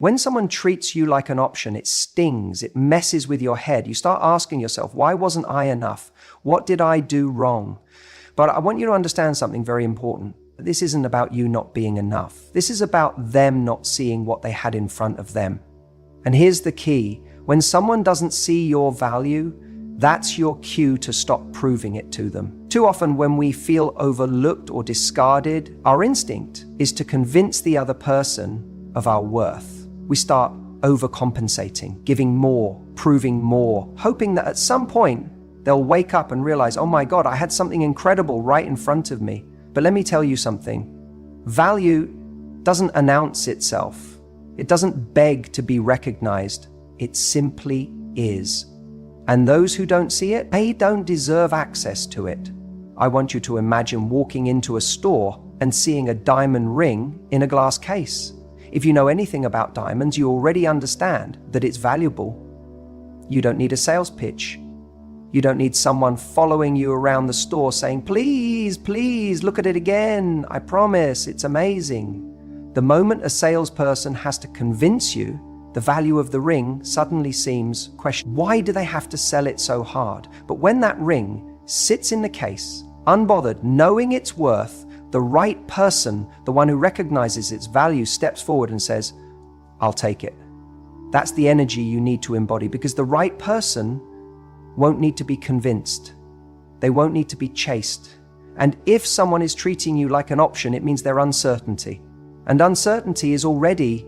When someone treats you like an option, it stings, it messes with your head. You start asking yourself, why wasn't I enough? What did I do wrong? But I want you to understand something very important. This isn't about you not being enough. This is about them not seeing what they had in front of them. And here's the key. When someone doesn't see your value, that's your cue to stop proving it to them. Too often when we feel overlooked or discarded, our instinct is to convince the other person of our worth. We start overcompensating, giving more, proving more, hoping that at some point they'll wake up and realize, oh my God, I had something incredible right in front of me. But let me tell you something. Value doesn't announce itself. It doesn't beg to be recognized. It simply is. And those who don't see it, they don't deserve access to it. I want you to imagine walking into a store and seeing a diamond ring in a glass case. If you know anything about diamonds, you already understand that it's valuable. You don't need a sales pitch. You don't need someone following you around the store saying, please, please, look at it again. I promise, it's amazing. The moment a salesperson has to convince you the value of the ring suddenly seems questionable. Why do they have to sell it so hard? But when that ring sits in the case, unbothered, knowing its worth, the right person, the one who recognizes its value, steps forward and says, I'll take it. That's the energy you need to embody, because the right person won't need to be convinced. They won't need to be chased. And if someone is treating you like an option, it means they're uncertainty. And uncertainty is already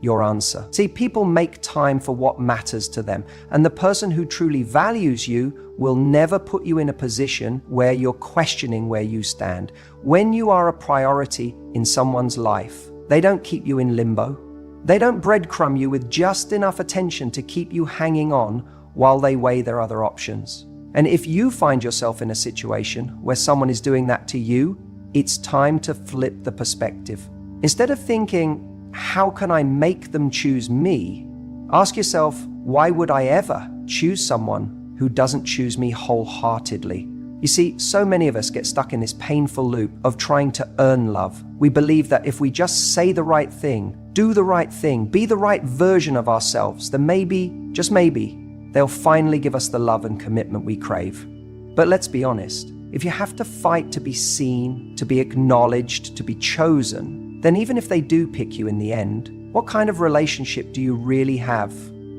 your answer. See, people make time for what matters to them. And the person who truly values you will never put you in a position where you're questioning where you stand. When you are a priority in someone's life, they don't keep you in limbo. They don't breadcrumb you with just enough attention to keep you hanging on while they weigh their other options. And if you find yourself in a situation where someone is doing that to you, it's time to flip the perspective. Instead of thinking, how can I make them choose me? Ask yourself, why would I ever choose someone who doesn't choose me wholeheartedly? You see, so many of us get stuck in this painful loop of trying to earn love. We believe that if we just say the right thing, do the right thing, be the right version of ourselves, then maybe, just maybe, they'll finally give us the love and commitment we crave. But let's be honest, if you have to fight to be seen, to be acknowledged, to be chosen, then even if they do pick you in the end, what kind of relationship do you really have?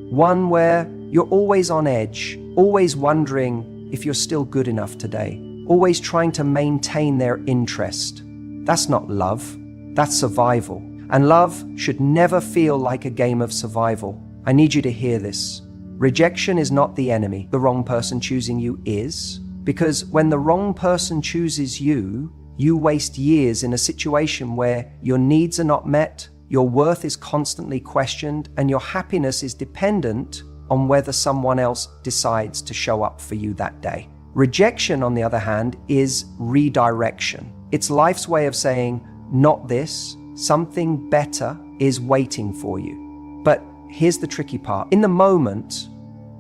One where you're always on edge, always wondering if you're still good enough today, always trying to maintain their interest. That's not love, that's survival. And love should never feel like a game of survival. I need you to hear this. Rejection is not the enemy. The wrong person choosing you is. Because when the wrong person chooses you, you waste years in a situation where your needs are not met, your worth is constantly questioned, and your happiness is dependent on whether someone else decides to show up for you that day. Rejection, on the other hand, is redirection. It's life's way of saying, not this, something better is waiting for you. But here's the tricky part. In the moment,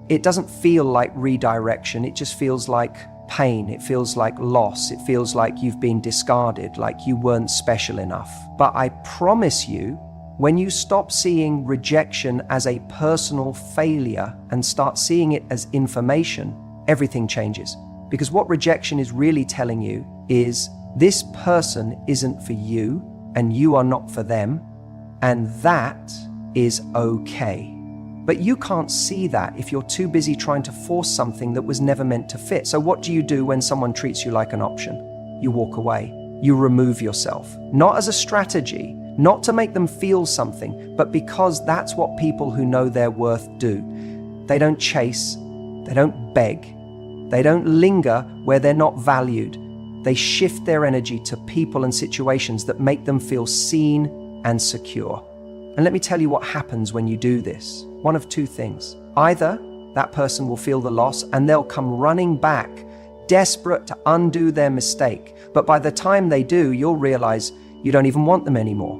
it doesn't feel like redirection. It just feels like pain. It feels like loss. It feels like you've been discarded, like you weren't special enough. But I promise you, when you stop seeing rejection as a personal failure and start seeing it as information, everything changes. Because what rejection is really telling you is this person isn't for you and you are not for them, and that is okay. But you can't see that if you're too busy trying to force something that was never meant to fit. So what do you do when someone treats you like an option? You walk away. You remove yourself. Not as a strategy, not to make them feel something, but because that's what people who know their worth do. They don't chase. They don't beg. They don't linger where they're not valued. They shift their energy to people and situations that make them feel seen and secure. And let me tell you what happens when you do this. One of two things. Either that person will feel the loss and they'll come running back, desperate to undo their mistake. But by the time they do, you'll realize you don't even want them anymore.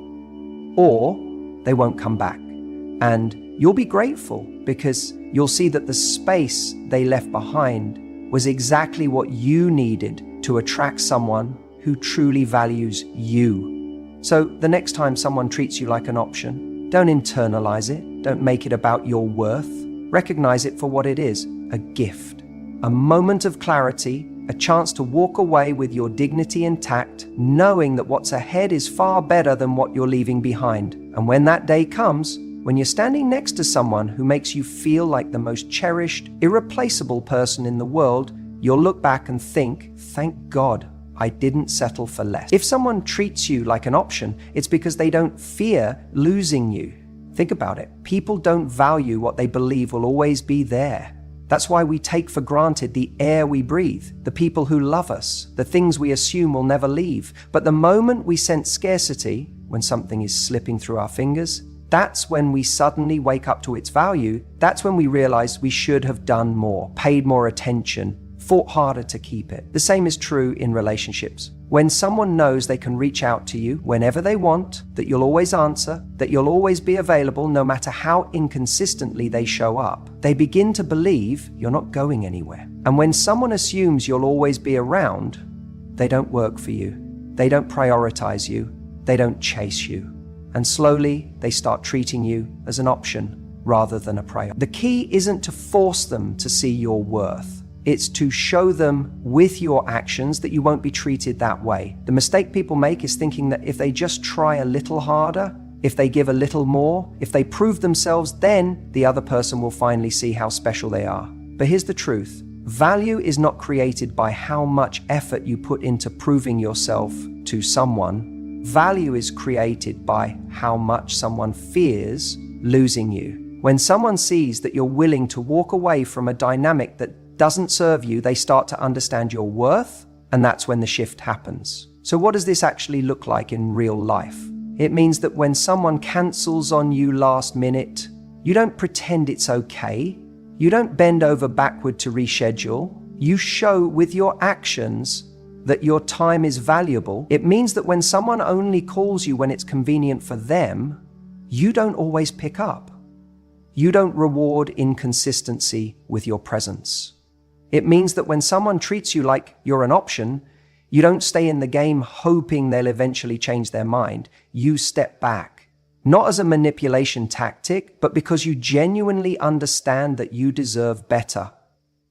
Or they won't come back. And you'll be grateful because you'll see that the space they left behind was exactly what you needed to attract someone who truly values you. So the next time someone treats you like an option, Don't internalize it. Don't make it about your worth. Recognize it for what it is, a gift. A moment of clarity, a chance to walk away with your dignity intact, knowing that what's ahead is far better than what you're leaving behind. And when that day comes, when you're standing next to someone who makes you feel like the most cherished, irreplaceable person in the world, you'll look back and think, thank God I didn't settle for less. If someone treats you like an option, it's because they don't fear losing you. Think about it. People don't value what they believe will always be there. That's why we take for granted the air we breathe, the people who love us, the things we assume will never leave. But the moment we sense scarcity, when something is slipping through our fingers, that's when we suddenly wake up to its value. That's when we realize we should have done more, paid more attention, fought harder to keep it. The same is true in relationships. When someone knows they can reach out to you whenever they want, that you'll always answer, that you'll always be available no matter how inconsistently they show up, they begin to believe you're not going anywhere. And when someone assumes you'll always be around, they don't work for you. They don't prioritize you. They don't chase you. And slowly, they start treating you as an option rather than a priority. The key isn't to force them to see your worth. It's to show them with your actions that you won't be treated that way. The mistake people make is thinking that if they just try a little harder, if they give a little more, if they prove themselves, then the other person will finally see how special they are. But here's the truth. Value is not created by how much effort you put into proving yourself to someone. Value is created by how much someone fears losing you. When someone sees that you're willing to walk away from a dynamic that doesn't serve you, they start to understand your worth, and that's when the shift happens. So what does this actually look like in real life? It means that when someone cancels on you last minute, you don't pretend it's okay. You don't bend over backward to reschedule. You show with your actions that your time is valuable. It means that when someone only calls you when it's convenient for them, you don't always pick up. You don't reward inconsistency with your presence. It means that when someone treats you like you're an option, you don't stay in the game hoping they'll eventually change their mind. You step back, not as a manipulation tactic, but because you genuinely understand that you deserve better.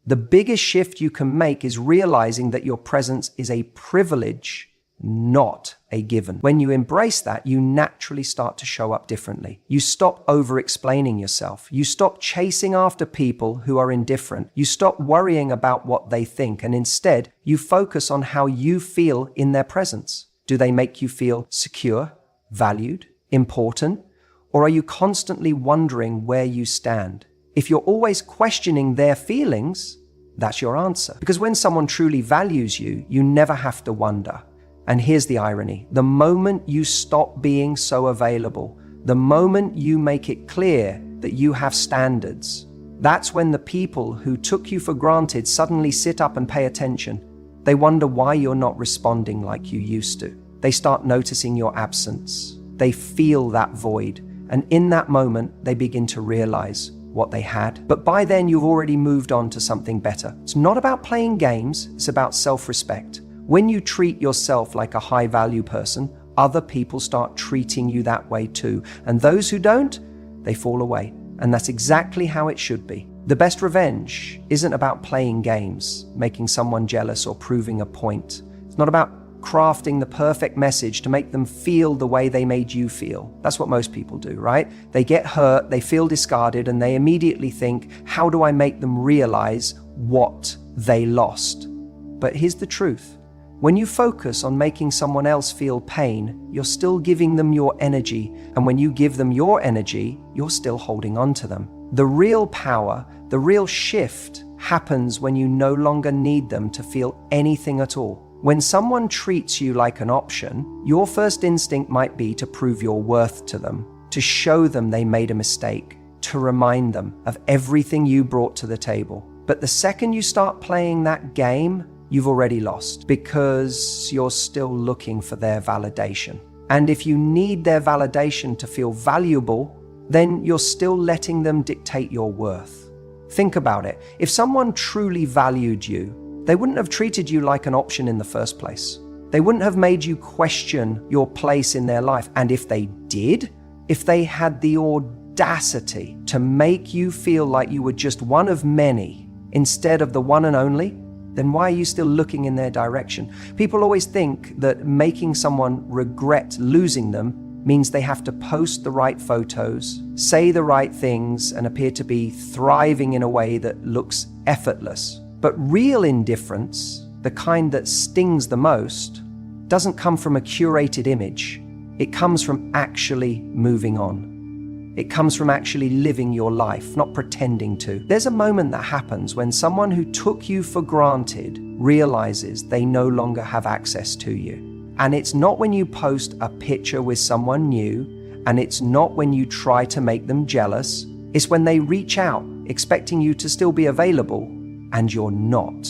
The biggest shift you can make is realizing that your presence is a privilege, not a given. When you embrace that, you naturally start to show up differently. You stop over-explaining yourself. You stop chasing after people who are indifferent. You stop worrying about what they think, and instead, you focus on how you feel in their presence. Do they make you feel secure, valued, important? Or are you constantly wondering where you stand? If you're always questioning their feelings, that's your answer. Because when someone truly values you, you never have to wonder. And here's the irony. The moment you stop being so available, the moment you make it clear that you have standards, that's when the people who took you for granted suddenly sit up and pay attention. They wonder why you're not responding like you used to. They start noticing your absence. They feel that void. And in that moment, they begin to realize what they had. But by then, you've already moved on to something better. It's not about playing games. It's about self-respect. When you treat yourself like a high-value person, other people start treating you that way too. And those who don't, they fall away. And that's exactly how it should be. The best revenge isn't about playing games, making someone jealous or proving a point. It's not about crafting the perfect message to make them feel the way they made you feel. That's what most people do, right? They get hurt, they feel discarded, and they immediately think, how do I make them realize what they lost? But here's the truth. When you focus on making someone else feel pain, you're still giving them your energy. And when you give them your energy, you're still holding on to them. The real power, the real shift happens when you no longer need them to feel anything at all. When someone treats you like an option, your first instinct might be to prove your worth to them, to show them they made a mistake, to remind them of everything you brought to the table. But the second you start playing that game, you've already lost because you're still looking for their validation. And if you need their validation to feel valuable, then you're still letting them dictate your worth. Think about it. If someone truly valued you, they wouldn't have treated you like an option in the first place. They wouldn't have made you question your place in their life. And if they did, if they had the audacity to make you feel like you were just one of many instead of the one and only, then why are you still looking in their direction? People always think that making someone regret losing them means they have to post the right photos, say the right things, and appear to be thriving in a way that looks effortless. But real indifference, the kind that stings the most, doesn't come from a curated image. It comes from actually moving on. It comes from actually living your life, not pretending to. There's a moment that happens when someone who took you for granted realizes they no longer have access to you. And it's not when you post a picture with someone new, and it's not when you try to make them jealous. It's when they reach out, expecting you to still be available, and you're not.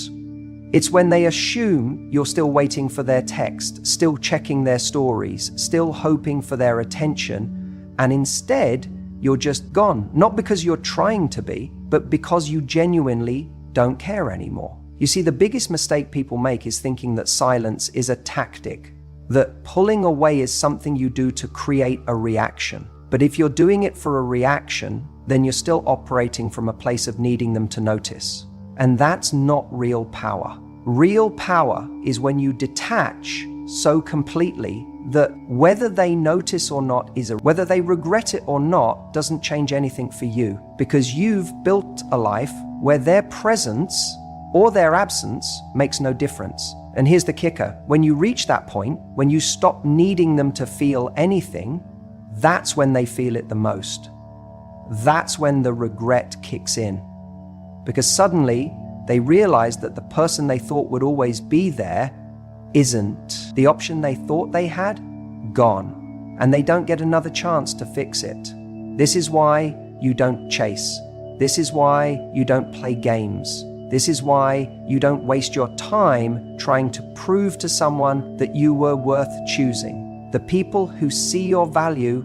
It's when they assume you're still waiting for their text, still checking their stories, still hoping for their attention, and instead, you're just gone. Not because you're trying to be, but because you genuinely don't care anymore. You see, the biggest mistake people make is thinking that silence is a tactic, that pulling away is something you do to create a reaction. But if you're doing it for a reaction, then you're still operating from a place of needing them to notice. And that's not real power. Real power is when you detach so completely that whether they notice or not whether they regret it or not doesn't change anything for you, because you've built a life where their presence or their absence makes no difference. And here's the kicker. When you reach that point, when you stop needing them to feel anything, that's when they feel it the most. That's when the regret kicks in. Because suddenly they realize that the person they thought would always be there isn't. The option they thought they had, gone. And they don't get another chance to fix it. This is why you don't chase. This is why you don't play games. This is why you don't waste your time trying to prove to someone that you were worth choosing. The people who see your value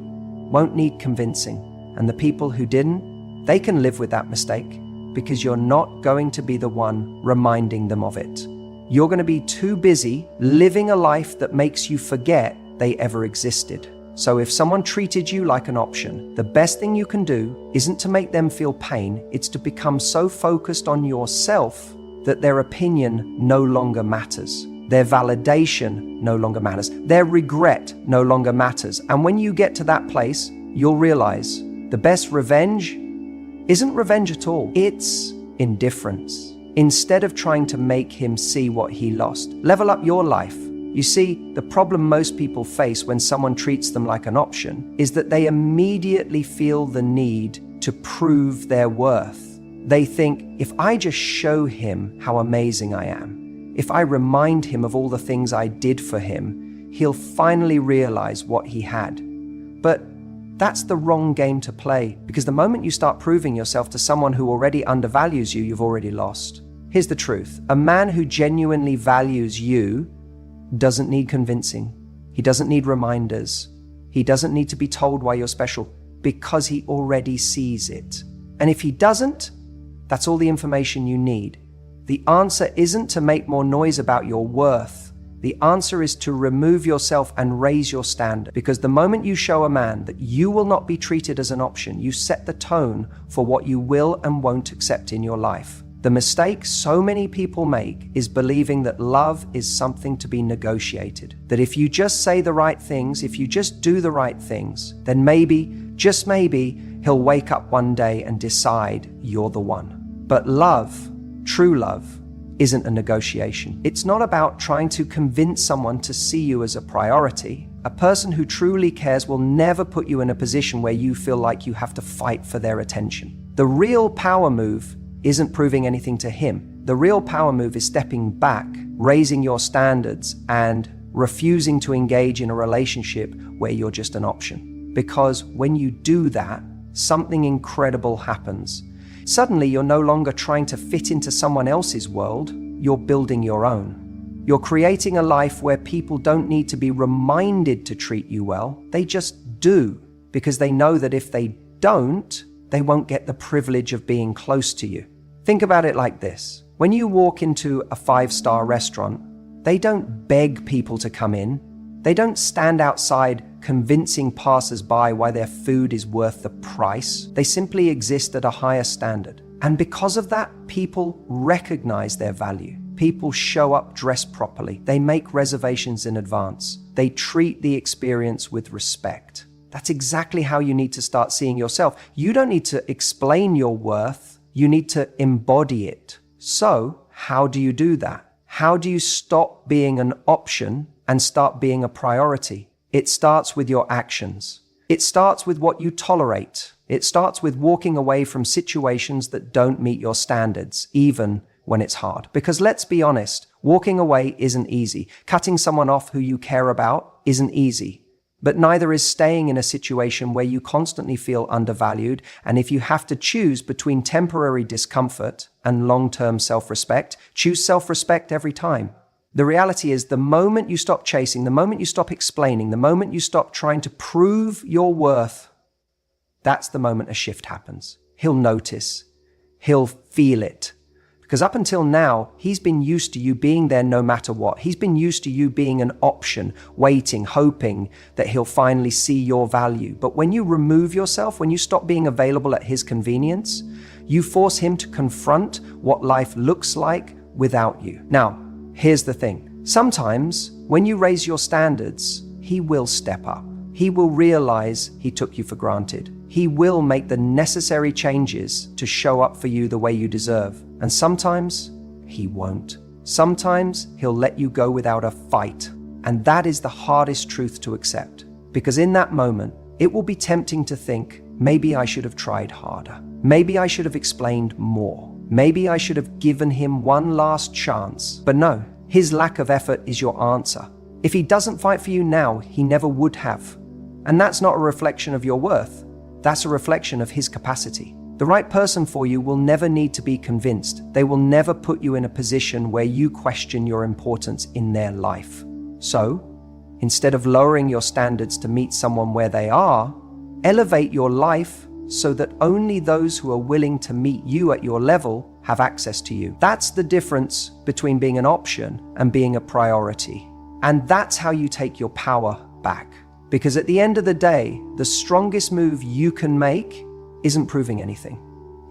won't need convincing. And the people who didn't, they can live with that mistake, because you're not going to be the one reminding them of it. You're going to be too busy living a life that makes you forget they ever existed. So if someone treated you like an option, the best thing you can do isn't to make them feel pain, it's to become so focused on yourself that their opinion no longer matters. Their validation no longer matters. Their regret no longer matters. And when you get to that place, you'll realize the best revenge isn't revenge at all. It's indifference. Instead of trying to make him see what he lost, level up your life. You see, the problem most people face when someone treats them like an option is that they immediately feel the need to prove their worth. They think, if I just show him how amazing I am, if I remind him of all the things I did for him, he'll finally realize what he had. But that's the wrong game to play, because the moment you start proving yourself to someone who already undervalues you, you've already lost. Here's the truth. A man who genuinely values you doesn't need convincing. He doesn't need reminders. He doesn't need to be told why you're special, because he already sees it. And if he doesn't, that's all the information you need. The answer isn't to make more noise about your worth. The answer is to remove yourself and raise your standard, because the moment you show a man that you will not be treated as an option, you set the tone for what you will and won't accept in your life. The mistake so many people make is believing that love is something to be negotiated. That if you just say the right things, if you just do the right things, then maybe, just maybe, he'll wake up one day and decide you're the one. But love, true love, isn't a negotiation. It's not about trying to convince someone to see you as a priority. A person who truly cares will never put you in a position where you feel like you have to fight for their attention. The real power move isn't proving anything to him. The real power move is stepping back, raising your standards, and refusing to engage in a relationship where you're just an option. Because when you do that, something incredible happens. Suddenly, you're no longer trying to fit into someone else's world, you're building your own. You're creating a life where people don't need to be reminded to treat you well, they just do, because they know that if they don't, they won't get the privilege of being close to you. Think about it like this. When you walk into a 5-star restaurant, they don't beg people to come in. They don't stand outside convincing passers-by why their food is worth the price. They simply exist at a higher standard. And because of that, people recognize their value. People show up dressed properly. They make reservations in advance. They treat the experience with respect. That's exactly how you need to start seeing yourself. You don't need to explain your worth. You need to embody it. So, how do you do that? How do you stop being an option and start being a priority? It starts with your actions. It starts with what you tolerate. It starts with walking away from situations that don't meet your standards, even when it's hard. Because let's be honest, walking away isn't easy. Cutting someone off who you care about isn't easy. But neither is staying in a situation where you constantly feel undervalued. And if you have to choose between temporary discomfort and long-term self-respect, choose self-respect every time. The reality is the moment you stop chasing, the moment you stop explaining, the moment you stop trying to prove your worth, that's the moment a shift happens. He'll notice. He'll feel it. Because up until now, he's been used to you being there no matter what. He's been used to you being an option, waiting, hoping that he'll finally see your value. But when you remove yourself, when you stop being available at his convenience, you force him to confront what life looks like without you. Now, here's the thing. Sometimes when you raise your standards, he will step up. He will realize he took you for granted. He will make the necessary changes to show up for you the way you deserve. And sometimes he won't. Sometimes he'll let you go without a fight. And that is the hardest truth to accept. Because in that moment, it will be tempting to think, maybe I should have tried harder. Maybe I should have explained more. Maybe I should have given him one last chance. But no, his lack of effort is your answer. If he doesn't fight for you now, he never would have. And that's not a reflection of your worth. That's a reflection of his capacity. The right person for you will never need to be convinced. They will never put you in a position where you question your importance in their life. So, instead of lowering your standards to meet someone where they are, elevate your life so that only those who are willing to meet you at your level have access to you. That's the difference between being an option and being a priority. And that's how you take your power back. Because at the end of the day, the strongest move you can make isn't proving anything.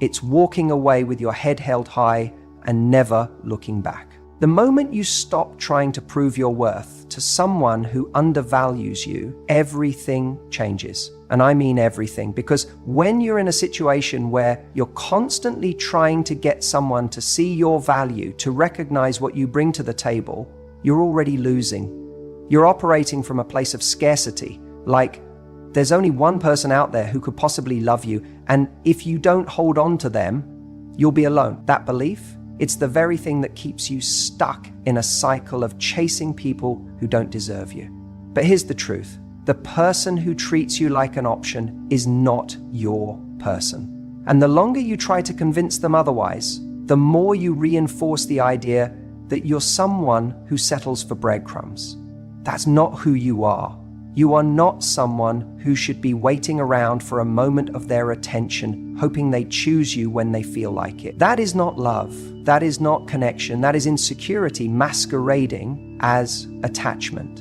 It's walking away with your head held high and never looking back. The moment you stop trying to prove your worth to someone who undervalues you, everything changes. And I mean everything, because when you're in a situation where you're constantly trying to get someone to see your value, to recognize what you bring to the table, you're already losing. You're operating from a place of scarcity, like there's only one person out there who could possibly love you, and if you don't hold on to them, you'll be alone. That belief, it's the very thing that keeps you stuck in a cycle of chasing people who don't deserve you. But here's the truth. The person who treats you like an option is not your person. And the longer you try to convince them otherwise, the more you reinforce the idea that you're someone who settles for breadcrumbs. That's not who you are. You are not someone who should be waiting around for a moment of their attention, hoping they choose you when they feel like it. That is not love. That is not connection. That is insecurity masquerading as attachment.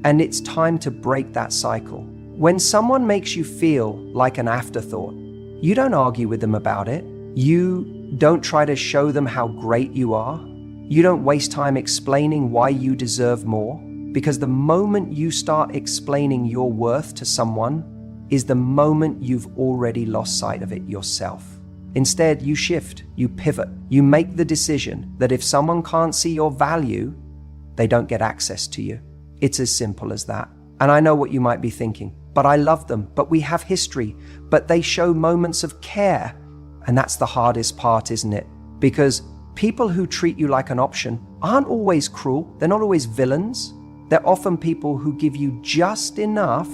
And it's time to break that cycle. When someone makes you feel like an afterthought, you don't argue with them about it. You don't try to show them how great you are. You don't waste time explaining why you deserve more. Because the moment you start explaining your worth to someone is the moment you've already lost sight of it yourself. Instead, you shift, you pivot, you make the decision that if someone can't see your value, they don't get access to you. It's as simple as that. And I know what you might be thinking, but I love them, but we have history, but they show moments of care. And that's the hardest part, isn't it? Because people who treat you like an option aren't always cruel. They're not always villains. They're often people who give you just enough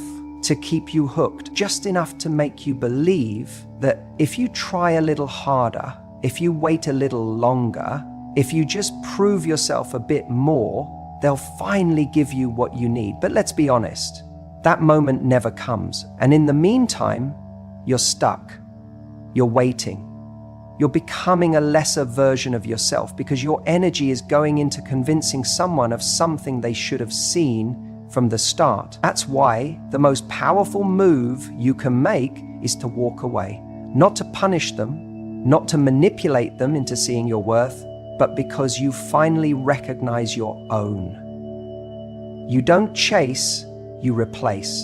to keep you hooked, just enough to make you believe that if you try a little harder, if you wait a little longer, if you just prove yourself a bit more, they'll finally give you what you need. But let's be honest, that moment never comes. And in the meantime, you're stuck. You're waiting. You're becoming a lesser version of yourself because your energy is going into convincing someone of something they should have seen from the start. That's why the most powerful move you can make is to walk away. Not to punish them, not to manipulate them into seeing your worth, but because you finally recognize your own. You don't chase, you replace.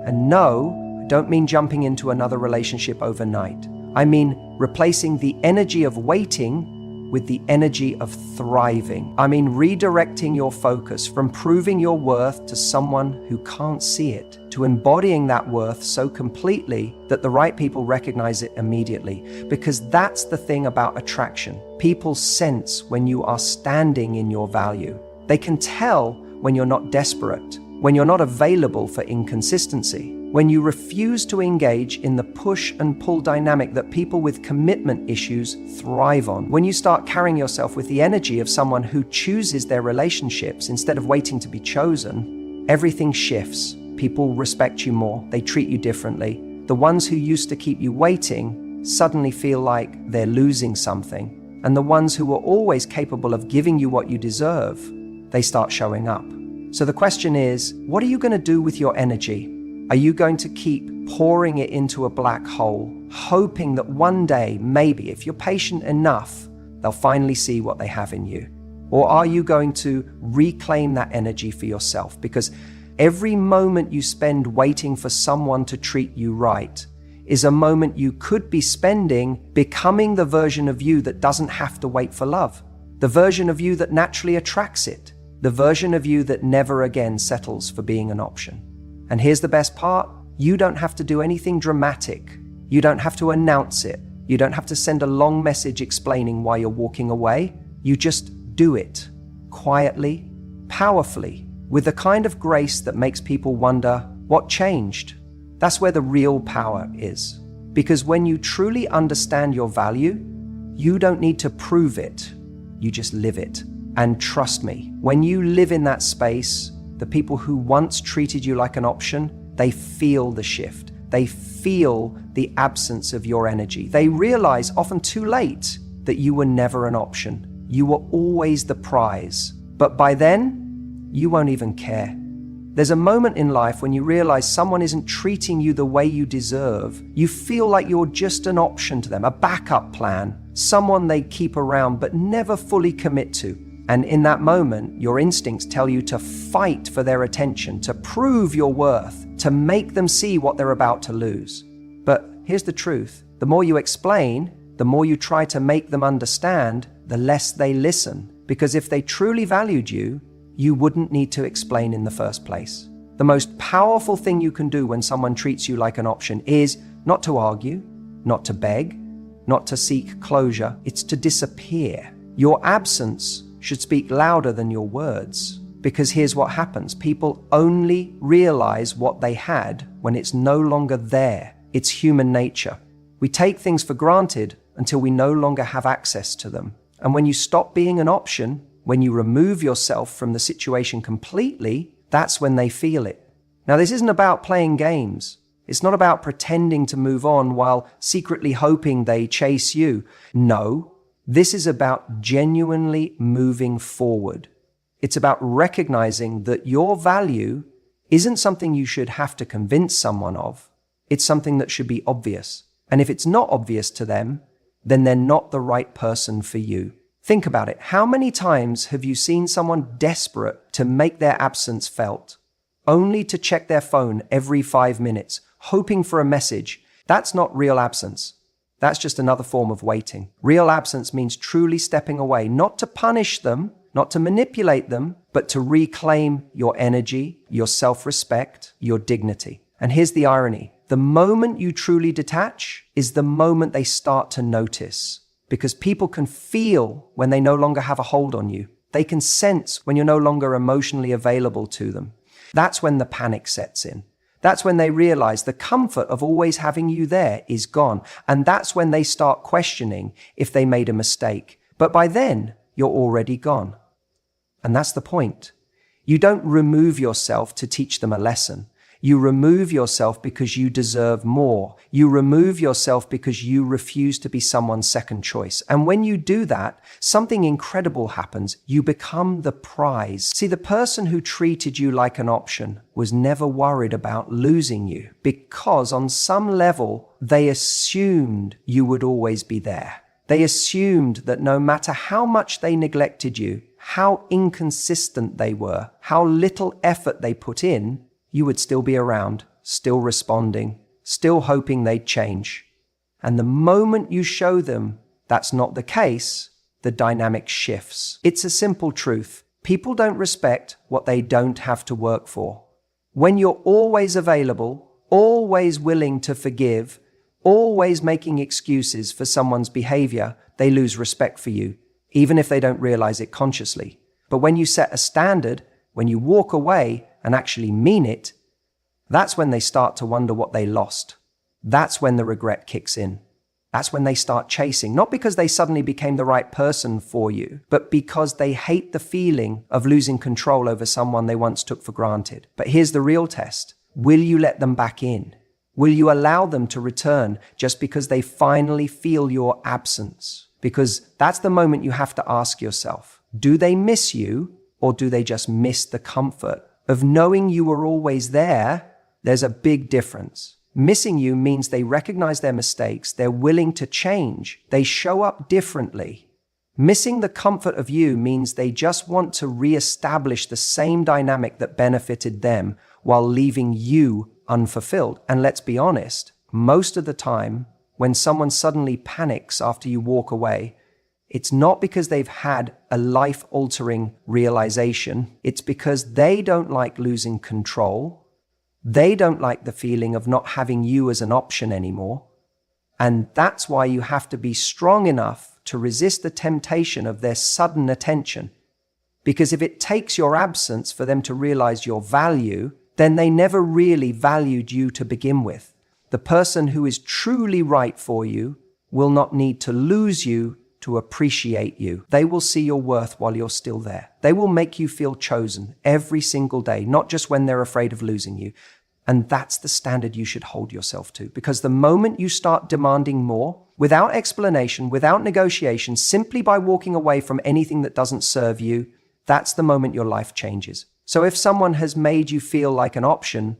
And no, I don't mean jumping into another relationship overnight. I mean replacing the energy of waiting with the energy of thriving. I mean redirecting your focus from proving your worth to someone who can't see it, to embodying that worth so completely that the right people recognize it immediately. Because that's the thing about attraction. People sense when you are standing in your value. They can tell when you're not desperate, when you're not available for inconsistency, when you refuse to engage in the push and pull dynamic that people with commitment issues thrive on, when you start carrying yourself with the energy of someone who chooses their relationships instead of waiting to be chosen, everything shifts. People respect you more, they treat you differently. The ones who used to keep you waiting suddenly feel like they're losing something, and the ones who were always capable of giving you what you deserve, they start showing up. So the question is, what are you going to do with your energy? Are you going to keep pouring it into a black hole, hoping that one day, maybe, if you're patient enough, they'll finally see what they have in you? Or are you going to reclaim that energy for yourself? Because every moment you spend waiting for someone to treat you right is a moment you could be spending becoming the version of you that doesn't have to wait for love, the version of you that naturally attracts it, the version of you that never again settles for being an option. And here's the best part, you don't have to do anything dramatic. You don't have to announce it. You don't have to send a long message explaining why you're walking away. You just do it, quietly, powerfully, with the kind of grace that makes people wonder, what changed? That's where the real power is. Because when you truly understand your value, you don't need to prove it. You just live it. And trust me, when you live in that space, the people who once treated you like an option, they feel the shift. They feel the absence of your energy. They realize, often too late, that you were never an option. You were always the prize. But by then, you won't even care. There's a moment in life when you realize someone isn't treating you the way you deserve. You feel like you're just an option to them, a backup plan, someone they keep around but never fully commit to. And in that moment, your instincts tell you to fight for their attention, to prove your worth, to make them see what they're about to lose. But here's the truth. The more you explain, the more you try to make them understand, the less they listen. Because if they truly valued you, you wouldn't need to explain in the first place. The most powerful thing you can do when someone treats you like an option is not to argue, not to beg, not to seek closure. It's to disappear. Your absence should speak louder than your words. Because here's what happens. People only realize what they had when it's no longer there. It's human nature. We take things for granted until we no longer have access to them. And when you stop being an option, when you remove yourself from the situation completely, that's when they feel it. Now, this isn't about playing games. It's not about pretending to move on while secretly hoping they chase you. No. This is about genuinely moving forward. It's about recognizing that your value isn't something you should have to convince someone of. It's something that should be obvious. And if it's not obvious to them, then they're not the right person for you. Think about it. How many times have you seen someone desperate to make their absence felt, only to check their phone every 5 minutes, hoping for a message? That's not real absence. That's just another form of waiting. Real absence means truly stepping away, not to punish them, not to manipulate them, but to reclaim your energy, your self-respect, your dignity. And here's the irony. The moment you truly detach is the moment they start to notice. Because people can feel when they no longer have a hold on you. They can sense when you're no longer emotionally available to them. That's when the panic sets in. That's when they realize the comfort of always having you there is gone. And that's when they start questioning if they made a mistake. But by then, you're already gone. And that's the point. You don't remove yourself to teach them a lesson. You remove yourself because you deserve more. You remove yourself because you refuse to be someone's second choice. And when you do that, something incredible happens. You become the prize. See, the person who treated you like an option was never worried about losing you because on some level, they assumed you would always be there. They assumed that no matter how much they neglected you, how inconsistent they were, how little effort they put in, you would still be around, still responding, still hoping they'd change. And the moment you show them that's not the case, the dynamic shifts. It's a simple truth. People don't respect what they don't have to work for. When you're always available, always willing to forgive, always making excuses for someone's behavior, they lose respect for you, even if they don't realize it consciously. But when you set a standard, when you walk away and actually mean it, that's when they start to wonder what they lost. That's when the regret kicks in. That's when they start chasing, not because they suddenly became the right person for you, but because they hate the feeling of losing control over someone they once took for granted. But here's the real test. Will you let them back in? Will you allow them to return just because they finally feel your absence? Because that's the moment you have to ask yourself, do they miss you or do they just miss the comfort of knowing you were always there? There's a big difference. Missing you means they recognize their mistakes, they're willing to change, they show up differently. Missing the comfort of you means they just want to reestablish the same dynamic that benefited them while leaving you unfulfilled. And let's be honest, most of the time, when someone suddenly panics after you walk away, it's not because they've had a life-altering realization. It's because they don't like losing control. They don't like the feeling of not having you as an option anymore. And that's why you have to be strong enough to resist the temptation of their sudden attention. Because if it takes your absence for them to realize your value, then they never really valued you to begin with. The person who is truly right for you will not need to lose you to appreciate you. They will see your worth while you're still there. They will make you feel chosen every single day, not just when they're afraid of losing you. And that's the standard you should hold yourself to. Because the moment you start demanding more, without explanation, without negotiation, simply by walking away from anything that doesn't serve you, that's the moment your life changes. So if someone has made you feel like an option,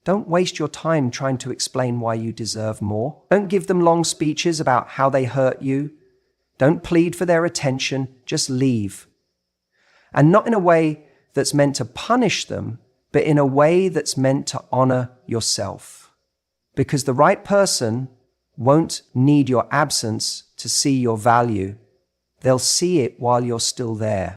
don't waste your time trying to explain why you deserve more. Don't give them long speeches about how they hurt you. Don't plead for their attention. Just leave. And not in a way that's meant to punish them, but in a way that's meant to honor yourself. Because the right person won't need your absence to see your value. They'll see it while you're still there.